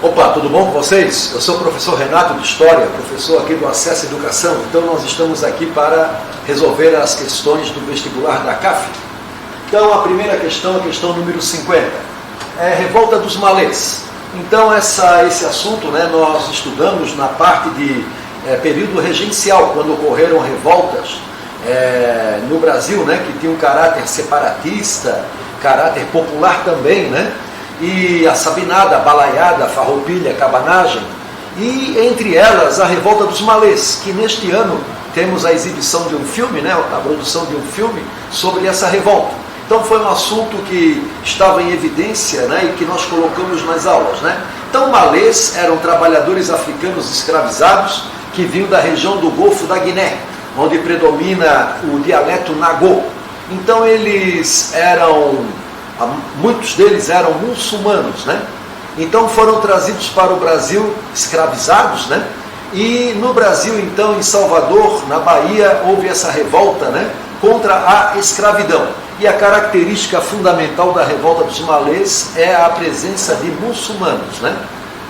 Opa, tudo bom com vocês? Eu sou o professor Renato de História, professor aqui do Acesso à Educação. Então nós estamos aqui para resolver as questões do vestibular da CAF. Então a primeira questão, a questão número 50, é Revolta dos Malês. Então esse assunto, nós estudamos na parte de período regencial, quando ocorreram revoltas no Brasil, que tinha um caráter separatista, caráter popular também, e a sabinada, a balaiada, a farroupilha, a cabanagem, e entre elas a Revolta dos Malês, que neste ano temos a exibição de um filme, a produção de um filme sobre essa revolta. Então foi um assunto que estava em evidência e que nós colocamos nas aulas. Então malês eram trabalhadores africanos escravizados que vinham da região do Golfo da Guiné, onde predomina o dialeto Nagô. Então muitos deles eram muçulmanos, Então foram trazidos para o Brasil escravizados, E no Brasil, então, em Salvador, na Bahia, houve essa revolta, contra a escravidão. E a característica fundamental da Revolta dos Malês é a presença de muçulmanos,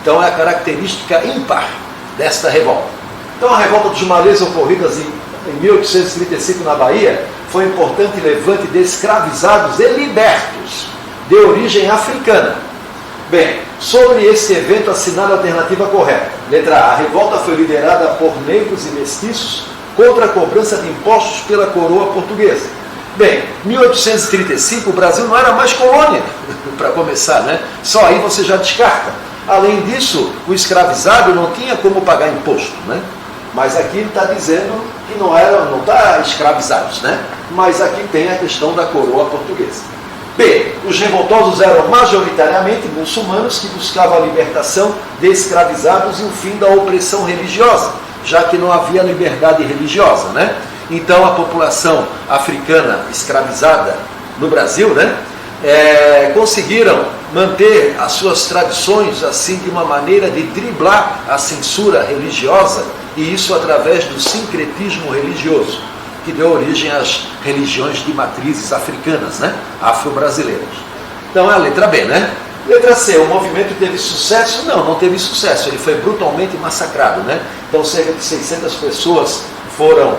Então é a característica ímpar desta revolta. Então a Revolta dos Malês, ocorrida em 1835 na Bahia, foi um importante levante de escravizados e libertos, de origem africana. Bem, sobre esse evento assinale a alternativa correta. Letra A. A revolta foi liderada por negros e mestiços contra a cobrança de impostos pela coroa portuguesa. Bem, 1835 o Brasil não era mais colônia, para começar, Só aí você já descarta. Além disso, o escravizado não tinha como pagar imposto, Mas aqui ele está dizendo que não está escravizados, Mas aqui tem a questão da coroa portuguesa. B. Os revoltosos eram majoritariamente muçulmanos que buscavam a libertação de escravizados e o fim da opressão religiosa, já que não havia liberdade religiosa, Então a população africana escravizada no Brasil, conseguiram manter as suas tradições assim de uma maneira de driblar a censura religiosa, e isso através do sincretismo religioso, que deu origem às religiões de matrizes africanas, afro-brasileiras. Então é a letra B, Letra C, o movimento teve sucesso? Não teve sucesso, ele foi brutalmente massacrado, Então cerca de 600 pessoas foram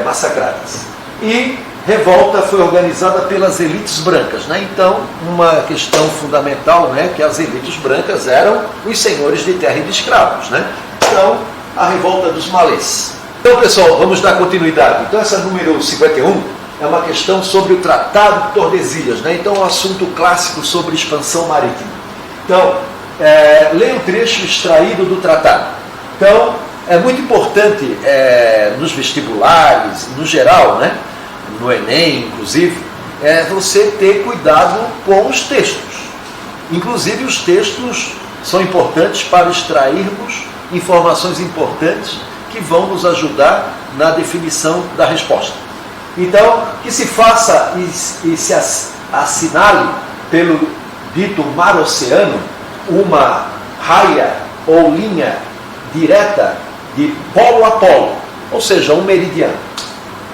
massacradas. E revolta foi organizada pelas elites brancas, Então, uma questão fundamental, que as elites brancas eram os senhores de terra e de escravos, Então, a Revolta dos Malês. Então, pessoal, vamos dar continuidade. Então, essa número 51 é uma questão sobre o Tratado de Tordesilhas, Então, um assunto clássico sobre expansão marítima. Então, leia um trecho extraído do tratado. Então, é muito importante nos vestibulares, no geral, no Enem, inclusive, você ter cuidado com os textos. Inclusive, os textos são importantes para extrairmos informações importantes que vão nos ajudar na definição da resposta. Então, que se faça e se assinale pelo dito mar-oceano uma raia ou linha direta de polo a polo, ou seja, um meridiano,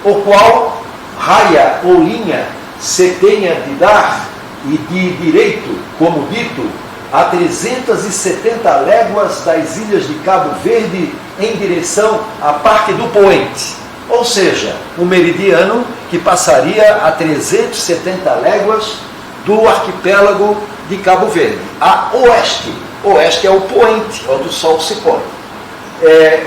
o qual raia ou linha se tenha de dar e de direito, como dito, a 370 léguas das ilhas de Cabo Verde em direção à parte do poente, ou seja, um meridiano que passaria a 370 léguas do arquipélago de Cabo Verde, a oeste. Oeste é o poente, onde o sol se põe.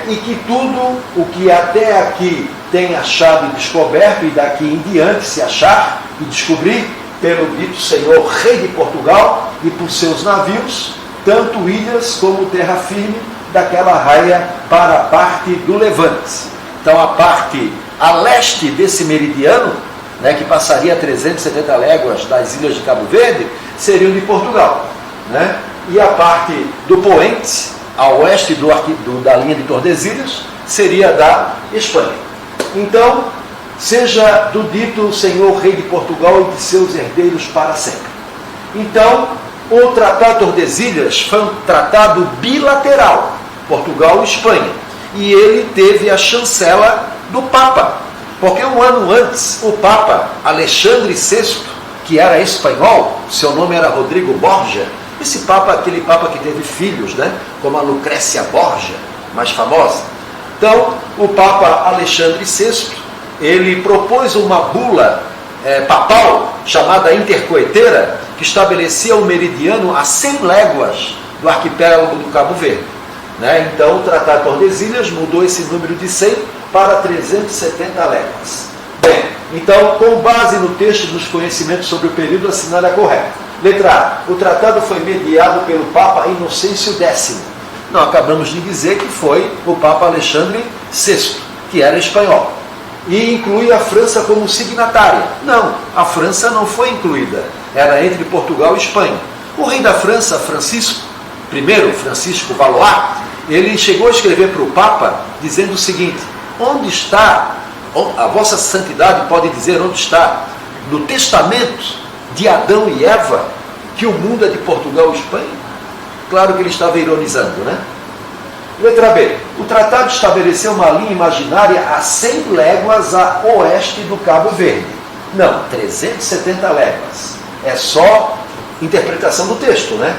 E que tudo o que até aqui tem achado e descoberto, e daqui em diante se achar e descobrir, pelo dito senhor rei de Portugal e por seus navios, tanto ilhas como terra firme, daquela raia para a parte do Levante. Então a parte a leste desse meridiano, que passaria 370 léguas das ilhas de Cabo Verde, seriam de Portugal. E a parte do poente, a oeste da linha de Tordesilhas, seria da Espanha. Então, seja do dito senhor rei de Portugal e de seus herdeiros para sempre. Então, o Tratado de Tordesilhas foi um tratado bilateral, Portugal e Espanha, e ele teve a chancela do Papa, porque um ano antes, o Papa Alexandre VI, que era espanhol, seu nome era Rodrigo Borgia, Esse Papa, aquele Papa que teve filhos, né? Como a Lucrécia Borgia, mais famosa. Então, o Papa Alexandre VI, ele propôs uma bula papal, chamada Intercoeteira, que estabelecia o meridiano a 100 léguas do arquipélago do Cabo Verde. Né? Então, o Tratado de Tordesilhas mudou esse número de 100 para 370 léguas. Bem, então, com base no texto dos conhecimentos sobre o período, assinale a correta. Letra A. O tratado foi mediado pelo Papa Inocêncio X. Não acabamos de dizer que foi o Papa Alexandre VI, que era espanhol. E inclui a França como signatária. Não, a França não foi incluída. Era entre Portugal e Espanha. O rei da França, Francisco Valois, ele chegou a escrever para o Papa dizendo o seguinte: onde está, a vossa santidade pode dizer onde está, no testamento de Adão e Eva, que o mundo é de Portugal e Espanha? Claro que ele estava ironizando, né? Letra B. O tratado estabeleceu uma linha imaginária a 100 léguas a oeste do Cabo Verde. Não, 370 léguas. É só interpretação do texto, né?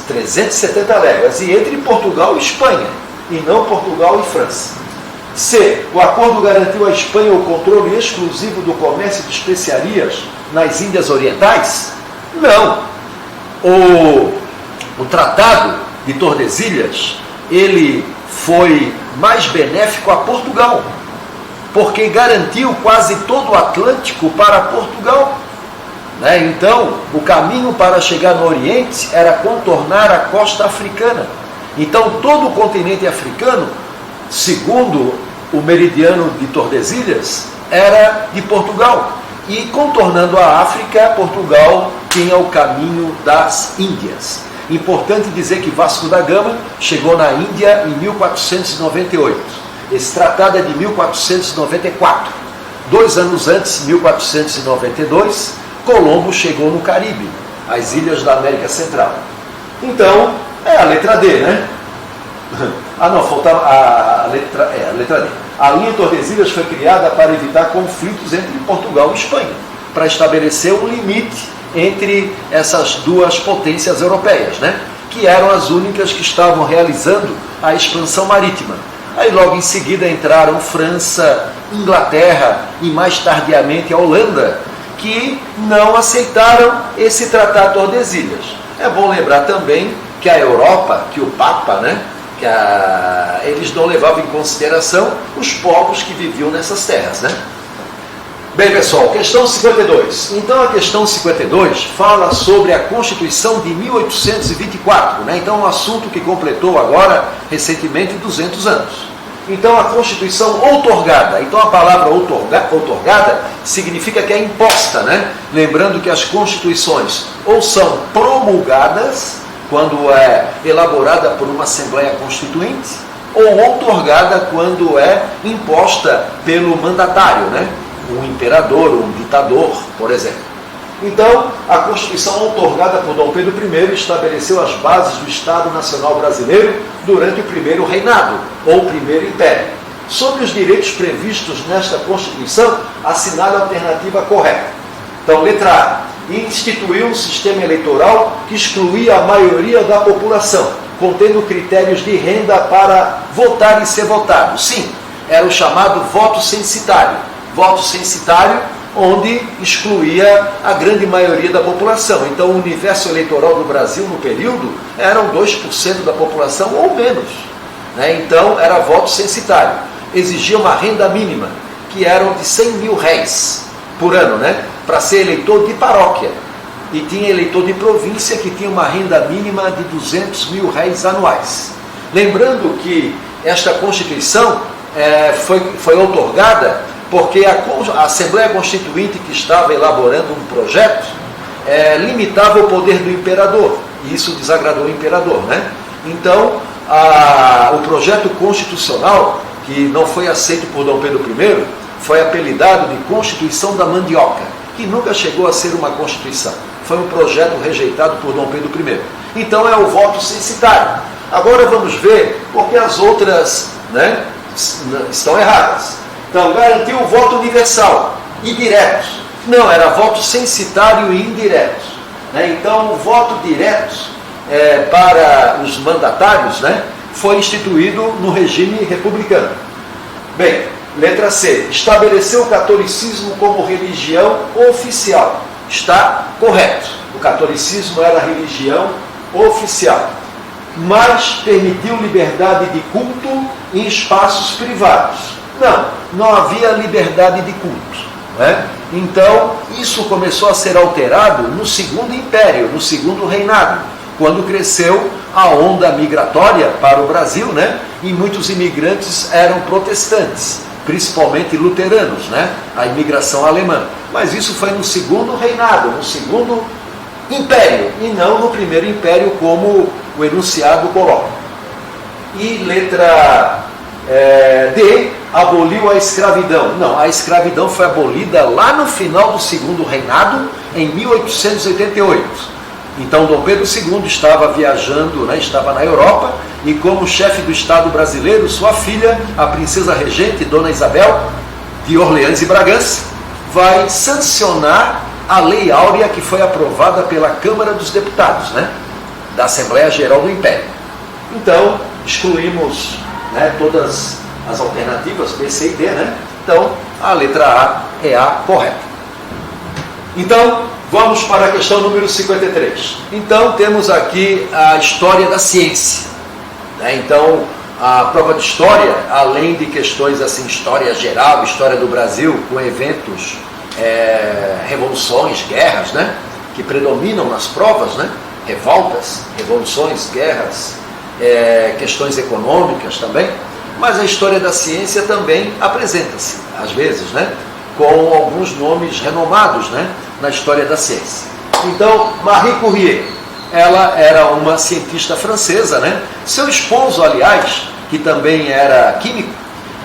370 léguas. E entre Portugal e Espanha, e não Portugal e França. C. O acordo garantiu à Espanha o controle exclusivo do comércio de especiarias nas Índias Orientais? Não. O Tratado de Tordesilhas, ele foi mais benéfico a Portugal, porque garantiu quase todo o Atlântico para Portugal. Né? Então, o caminho para chegar no Oriente era contornar a costa africana. Então, todo o continente africano, segundo o meridiano de Tordesilhas, era de Portugal. E contornando a África, Portugal tinha o caminho das Índias. Importante dizer que Vasco da Gama chegou na Índia em 1498. Esse tratado é de 1494. 2 anos antes, 1492, Colombo chegou no Caribe, as ilhas da América Central. Então, é a letra D, né? Ah, não, faltava a letra D. A linha Tordesilhas foi criada para evitar conflitos entre Portugal e Espanha, para estabelecer um limite entre essas duas potências europeias, né? Que eram as únicas que estavam realizando a expansão marítima. Aí logo em seguida entraram França, Inglaterra e mais tardiamente a Holanda, que não aceitaram esse Tratado de Tordesilhas. É bom lembrar também que a Europa, que o Papa, né? Eles não levavam em consideração os povos que viviam nessas terras, né? Bem, pessoal, questão 52. Então, a questão 52 fala sobre a Constituição de 1824, né? Então, um assunto que completou agora, recentemente, 200 anos. Então, a Constituição outorgada. Então, a palavra outorgada significa que é imposta, né? Lembrando que as Constituições ou são promulgadas, quando é elaborada por uma Assembleia Constituinte, ou outorgada quando é imposta pelo mandatário, né? Um imperador, um ditador, por exemplo. Então, a Constituição outorgada por Dom Pedro I estabeleceu as bases do Estado Nacional Brasileiro durante o primeiro reinado, ou primeiro império. Sobre os direitos previstos nesta Constituição, assinale a alternativa correta. Então, letra A. Instituiu um sistema eleitoral que excluía a maioria da população, contendo critérios de renda para votar e ser votado. Sim, era o chamado voto censitário. Voto censitário, onde excluía a grande maioria da população. Então, o universo eleitoral do Brasil no período eram 2% da população ou menos. Né? Então, era voto censitário. Exigia uma renda mínima, que eram de 100 mil réis por ano, né? Para ser eleitor de paróquia. E tinha eleitor de província que tinha uma renda mínima de 200 mil réis anuais. Lembrando que esta Constituição foi outorgada porque a Assembleia Constituinte, que estava elaborando um projeto, limitava o poder do imperador, e isso desagradou o imperador, né? Então, o projeto constitucional, que não foi aceito por Dom Pedro I, foi apelidado de Constituição da Mandioca, que nunca chegou a ser uma Constituição. Foi um projeto rejeitado por Dom Pedro I. Então, é o voto censitário. Agora vamos ver porque as outras, né, estão erradas. Então, garantiu o voto universal e direto. Não, era voto censitário e indireto. Né? Então, o voto direto para os mandatários, né, foi instituído no regime republicano. Bem, letra C. Estabeleceu o catolicismo como religião oficial. Está correto. O catolicismo era a religião oficial. Mas permitiu liberdade de culto em espaços privados. Não havia liberdade de culto, né? Então, isso começou a ser alterado no Segundo Império, no Segundo Reinado, quando cresceu a onda migratória para o Brasil, né? E muitos imigrantes eram protestantes, principalmente luteranos, né? A imigração alemã. Mas isso foi no Segundo Reinado, no Segundo Império, e não no Primeiro Império, como o enunciado coloca. E letra D, aboliu a escravidão. Não, a escravidão foi abolida lá no final do Segundo Reinado, em 1888. Então, Dom Pedro II estava viajando, né, estava na Europa, e como chefe do Estado brasileiro, sua filha, a princesa regente, Dona Isabel, de Orleans e Bragança, vai sancionar a Lei Áurea, que foi aprovada pela Câmara dos Deputados, né, da Assembleia Geral do Império. Então, excluímos, né, todas as alternativas, B, C e D, né? Então, a letra A é a correta. Então, vamos para a questão número 53. Então, temos aqui a história da ciência, né? Então, a prova de história, além de questões assim, história geral, história do Brasil, com eventos, revoluções, guerras, né, que predominam nas provas, né, revoltas, revoluções, guerras, questões econômicas também, mas a história da ciência também apresenta-se, às vezes, né, com alguns nomes renomados, né, na história da ciência. Então, Marie Curie, ela era uma cientista francesa, né? Seu esposo, aliás, que também era químico,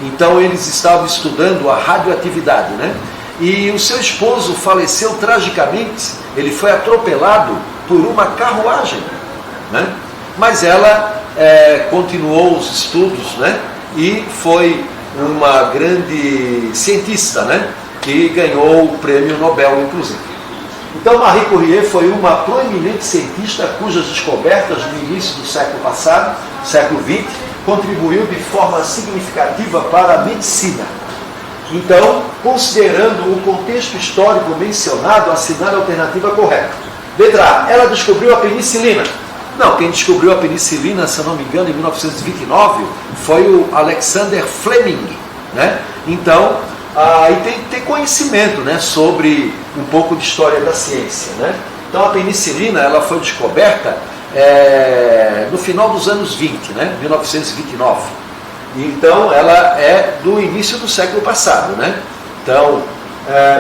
então eles estavam estudando a radioatividade, né? E o seu esposo faleceu tragicamente, ele foi atropelado por uma carruagem, né? Mas ela continuou os estudos, né? E foi uma grande cientista, né? Que ganhou o prêmio Nobel, inclusive. Então, Marie Curie foi uma proeminente cientista cujas descobertas no início do século passado, século XX, contribuiu de forma significativa para a medicina. Então, considerando o contexto histórico mencionado, assinale a alternativa correta. Letra A. Ela descobriu a penicilina. Não, quem descobriu a penicilina, se eu não me engano, em 1929, foi o Alexander Fleming, né? Então, aí tem que ter conhecimento, né, sobre um pouco de história da ciência, né? Então, a penicilina, ela foi descoberta no final dos anos 20, né? 1929. Então, ela é do início do século passado, né? Então,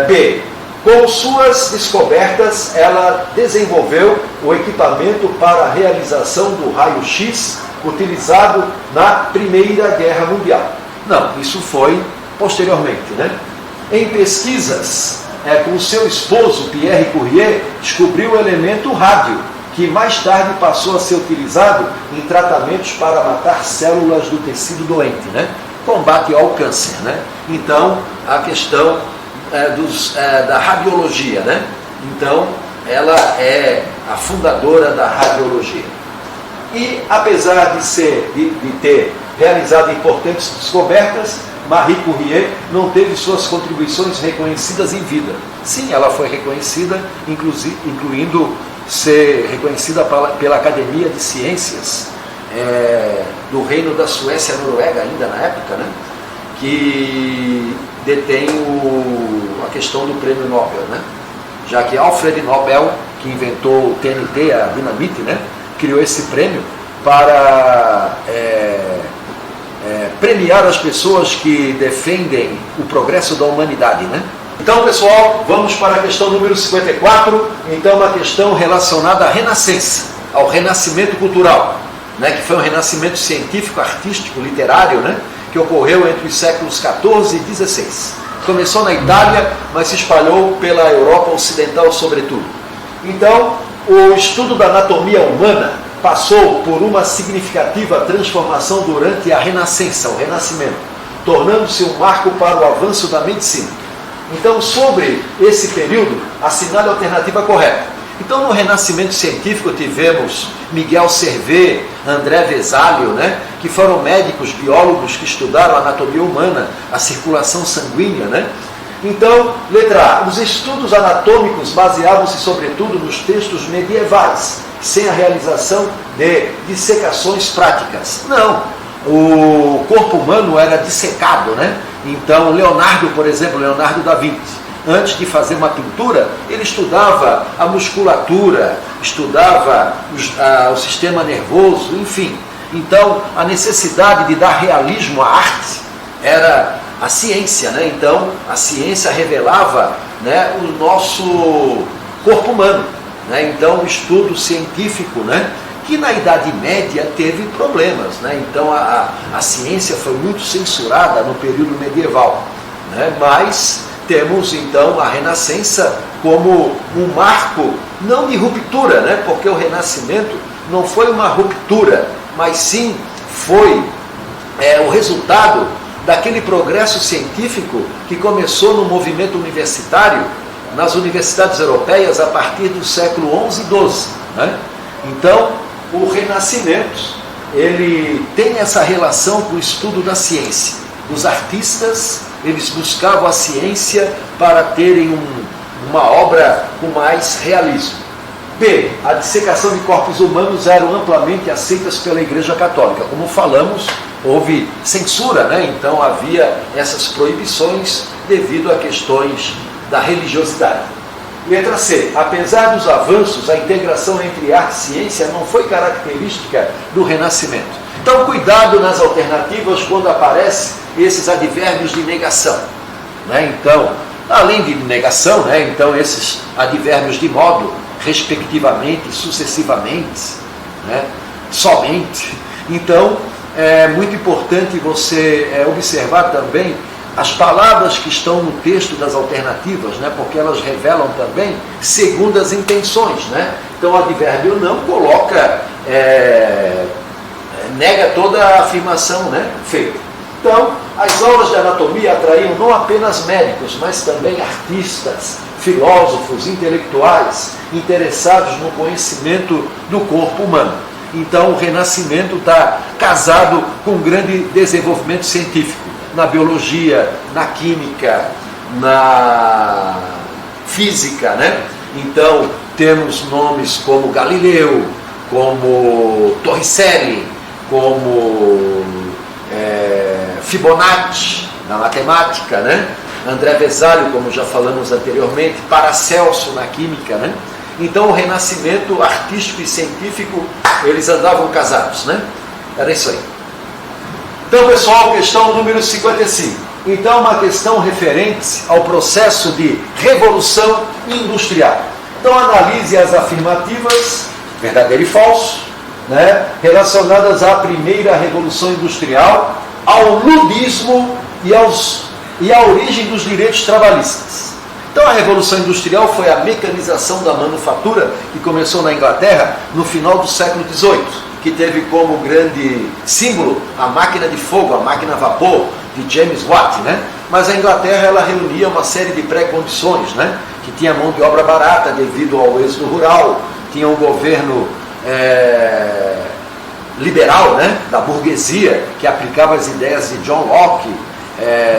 B. Com suas descobertas, ela desenvolveu o equipamento para a realização do raio-x utilizado na Primeira Guerra Mundial. Não, isso foi posteriormente, né? Em pesquisas com seu esposo, Pierre Curie, descobriu o elemento rádio, que mais tarde passou a ser utilizado em tratamentos para matar células do tecido doente, né? Combate ao câncer, né? Então, a questão da radiologia, né? Então, ela é a fundadora da radiologia. E, apesar de ter realizado importantes descobertas, Marie Curie não teve suas contribuições reconhecidas em vida. Sim, ela foi reconhecida, incluindo ser reconhecida pela Academia de Ciências do Reino da Suécia e Noruega, ainda na época, né? Que detém a questão do prêmio Nobel, né? Já que Alfred Nobel, que inventou o TNT, a dinamite, né? Criou esse prêmio para premiar as pessoas que defendem o progresso da humanidade, né? Então, pessoal, vamos para a questão número 54. Então, uma questão relacionada à Renascença, ao renascimento cultural, né? Que foi um renascimento científico, artístico, literário, né? Que ocorreu entre os séculos XIV e XVI. Começou na Itália, mas se espalhou pela Europa Ocidental, sobretudo. Então, o estudo da anatomia humana passou por uma significativa transformação durante a Renascença, o Renascimento, tornando-se um marco para o avanço da medicina. Então, sobre esse período, assinale a alternativa correta. Então, no Renascimento científico, tivemos Miguel Servet, André Vesalio, né, que foram médicos, biólogos que estudaram a anatomia humana, a circulação sanguínea, né? Então, letra A, os estudos anatômicos baseavam-se sobretudo nos textos medievais, sem a realização de dissecações práticas. Não, o corpo humano era dissecado, né? Então, Leonardo, por exemplo, Leonardo da Vinci, antes de fazer uma pintura, ele estudava a musculatura, estudava o sistema nervoso, enfim. Então, a necessidade de dar realismo à arte era a ciência, né? Então, a ciência revelava, né, o nosso corpo humano, né? Então, o estudo científico, né, que na Idade Média teve problemas, né? Então, a ciência foi muito censurada no período medieval, né? Mas temos, então, a Renascença como um marco, não de ruptura, né? Porque o Renascimento não foi uma ruptura, mas sim foi o resultado daquele progresso científico que começou no movimento universitário, nas universidades europeias, a partir do século XI e XII. Né? Então, o Renascimento, ele tem essa relação com o estudo da ciência. Os artistas, eles buscavam a ciência para terem uma obra com mais realismo. B. A dissecação de corpos humanos eram amplamente aceitas pela Igreja Católica. Como falamos, houve censura, né? Então havia essas proibições devido a questões da religiosidade. Letra C. Apesar dos avanços, a integração entre arte e ciência não foi característica do Renascimento. Então, cuidado nas alternativas quando aparecem esses advérbios de negação, né? Então, além de negação, né? Então, esses advérbios de modo, respectivamente, sucessivamente, né? Somente. Então, é muito importante você observar também as palavras que estão no texto das alternativas, né? Porque elas revelam também segundas intenções, né? Então, o advérbio não coloca, nega toda a afirmação, né, feita. Então, as aulas de anatomia atraíam não apenas médicos, mas também artistas, filósofos, intelectuais, interessados no conhecimento do corpo humano. Então, o Renascimento está casado com um grande desenvolvimento científico, na biologia, na química, na física, né? Então, temos nomes como Galileu, como Torricelli, como Fibonacci, na matemática, né? André Vesalio, como já falamos anteriormente, Paracelso na química, né? Então, o Renascimento artístico e científico, eles andavam casados, né? Era isso aí. Então, pessoal, questão número 55. Então, uma questão referente ao processo de revolução industrial. Então, analise as afirmativas, verdadeiro e falso, né, relacionadas à primeira revolução industrial, ao ludismo e à origem dos direitos trabalhistas. Então, a Revolução Industrial foi a mecanização da manufatura que começou na Inglaterra no final do século XVIII, que teve como grande símbolo a máquina de fogo, a máquina a vapor de James Watt, né? Mas a Inglaterra, ela reunia uma série de pré-condições, né? Que tinha mão de obra barata devido ao êxodo rural, tinha um governo liberal, né? Da burguesia, que aplicava as ideias de John Locke,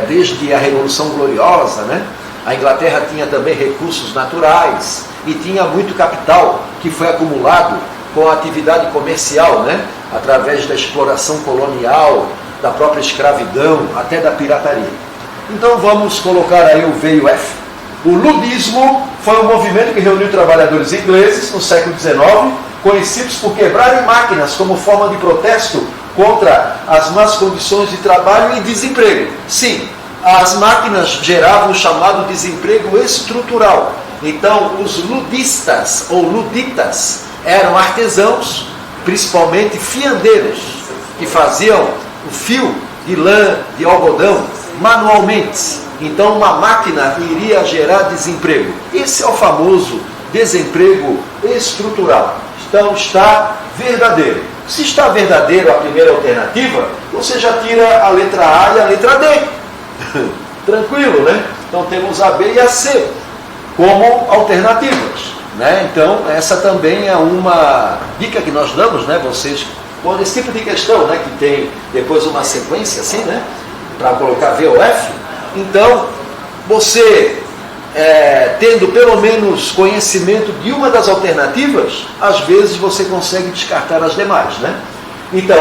desde a Revolução Gloriosa, né? A Inglaterra tinha também recursos naturais e tinha muito capital que foi acumulado com a atividade comercial, né? Através da exploração colonial, da própria escravidão, até da pirataria. Então vamos colocar aí o V e o F. O ludismo foi um movimento que reuniu trabalhadores ingleses no século XIX, conhecidos por quebrarem máquinas como forma de protesto contra as más condições de trabalho e desemprego. Sim, as máquinas geravam o chamado desemprego estrutural. Então, os ludistas ou luditas eram artesãos, principalmente fiandeiros, que faziam o fio de lã, de algodão, manualmente. Então, uma máquina iria gerar desemprego. Esse é o famoso desemprego estrutural. Então, está verdadeiro. Se está verdadeiro a primeira alternativa, você já tira a letra A e a letra D. Tranquilo, né? Então, temos a B e a C como alternativas. né? Então, essa também é uma dica que nós damos, né? Vocês, quando esse tipo de questão, né? Que tem depois uma sequência assim, né? Para colocar VOF. Então, você, tendo pelo menos conhecimento de uma das alternativas, às vezes você consegue descartar as demais, né? Então,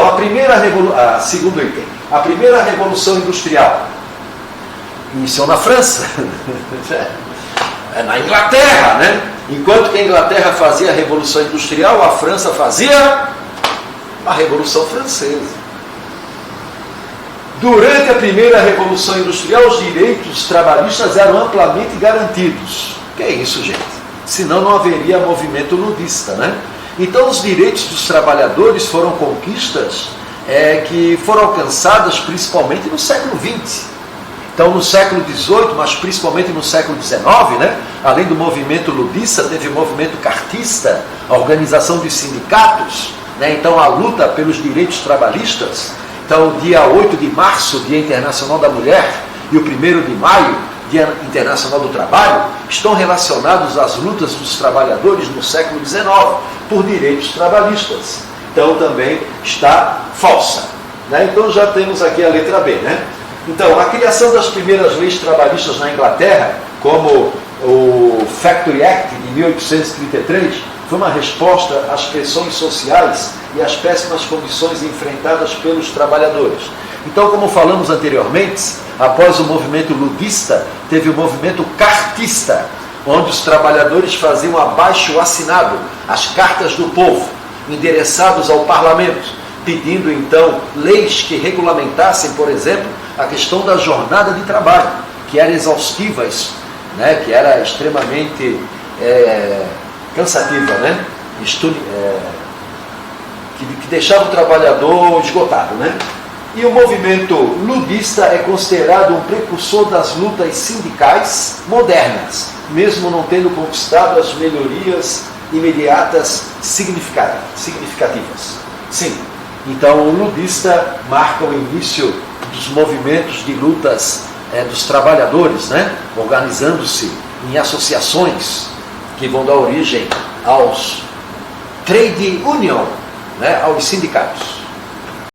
segundo item, a primeira revolução industrial iniciou na França, na Inglaterra, né? Enquanto que a Inglaterra fazia a Revolução Industrial, a França fazia a Revolução Francesa. Durante a primeira Revolução Industrial, os direitos trabalhistas eram amplamente garantidos. Que é isso, gente? Senão não haveria movimento ludista, né? Então, os direitos dos trabalhadores foram conquistas que foram alcançadas principalmente no século XX. Então, no século XVIII, mas principalmente no século XIX, né? Além do movimento ludista, teve o movimento cartista, a organização dos sindicatos, né? Então, a luta pelos direitos trabalhistas. Então, o dia 8 de março, Dia Internacional da Mulher, e o 1º de maio, Dia Internacional do Trabalho, estão relacionados às lutas dos trabalhadores no século XIX por direitos trabalhistas. Então, também está falsa, né? Então, já temos aqui a letra B, né? Então, a criação das primeiras leis trabalhistas na Inglaterra, como o Factory Act de 1833, foi uma resposta às pressões sociais e às péssimas condições enfrentadas pelos trabalhadores. Então, como falamos anteriormente, após o movimento ludista, teve o movimento cartista, onde os trabalhadores faziam abaixo-assinado as cartas do povo, endereçados ao parlamento, pedindo então leis que regulamentassem, por exemplo, a questão da jornada de trabalho, que era exaustiva, né, que era extremamente cansativa, né, que deixava o trabalhador esgotado, né? E o movimento ludista é considerado um precursor das lutas sindicais modernas, mesmo não tendo conquistado as melhorias imediatas significativas. Sim. Então, o ludista marca o início dos movimentos de lutas dos trabalhadores, né? Organizando-se em associações que vão dar origem aos trade union, né? Aos sindicatos.